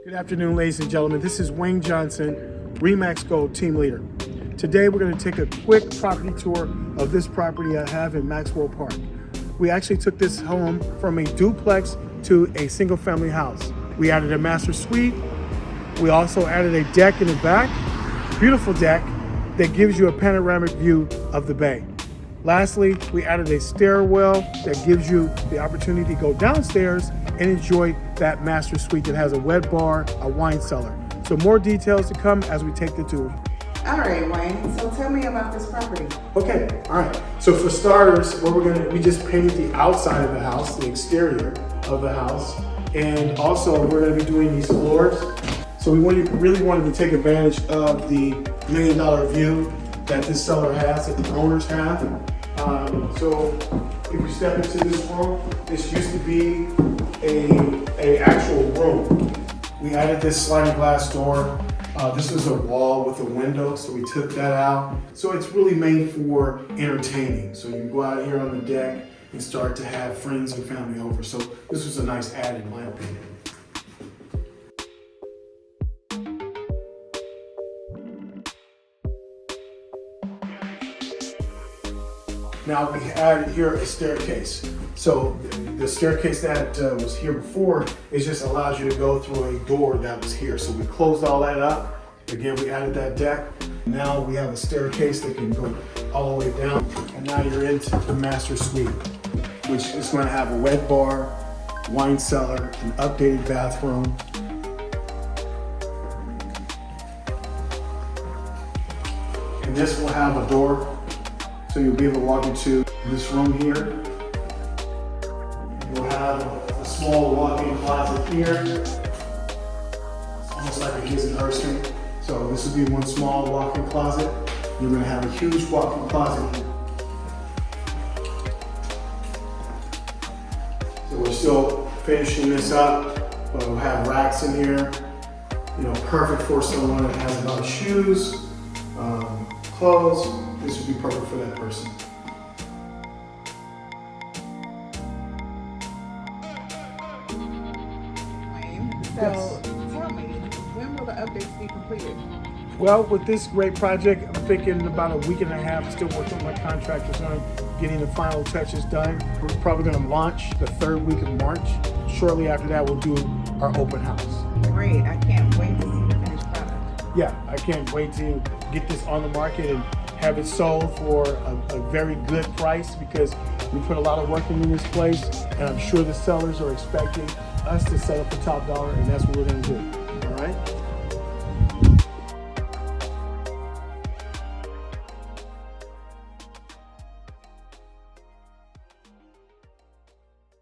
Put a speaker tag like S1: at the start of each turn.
S1: Good afternoon, ladies and gentlemen. This is Wayne Johnson, Remax Gold Team Leader. Today, we're going to take a quick property tour of this property I have in Maxwell Park. We actually took this home from a duplex to a single family house. We added a master suite. We also added a deck in the back, beautiful deck that gives you a panoramic view of the bay. Lastly, we added a stairwell that gives you the opportunity to go downstairs and enjoy that master suite that has a wet bar, a wine cellar. So more details to come as we take the tour.
S2: All right, Wayne, so tell me about this property.
S1: Okay, all right. So for starters, we just painted the outside of the house, the exterior of the house. And also we're gonna be doing these floors. So we really wanted to take advantage of the $1 million view that this seller has, that the owners have. So if you step into this room, this used to be a actual room. We added this sliding glass door. This was a wall with a window, so we took that out. So it's really made for entertaining. So you can go out here on the deck and start to have friends and family over. So this was a nice add in my opinion. Now we added here a staircase. So the staircase that was here before, it just allows you to go through a door that was here. So we closed all that up. Again, we added that deck. Now we have a staircase that can go all the way down. And now you're into the master suite, which is going to have a wet bar, wine cellar, an updated bathroom. And this will have a door. So you'll be able to walk into this room here. You'll have a small walk-in closet here. It's almost like a Giz and Erskine. So this would be one small walk-in closet. You're gonna have a huge walk-in closet here. So we're still finishing this up, but we'll have racks in here. You know, perfect for someone that has a lot of shoes, clothes. This would be perfect for that person.
S2: So tell me, when will the updates be completed?
S1: Well, with this great project, I'm thinking about a week and a half. Still working with my contractors on getting the final touches done. We're probably going to launch the third week of March. Shortly after that, we'll do our open house.
S2: Great, I can't wait to see the finished product.
S1: Yeah, I can't wait to get this on the market and have it sold for a very good price because we put a lot of work into this place, and I'm sure the sellers are expecting us to sell it for top dollar, and that's what we're going to do. All right?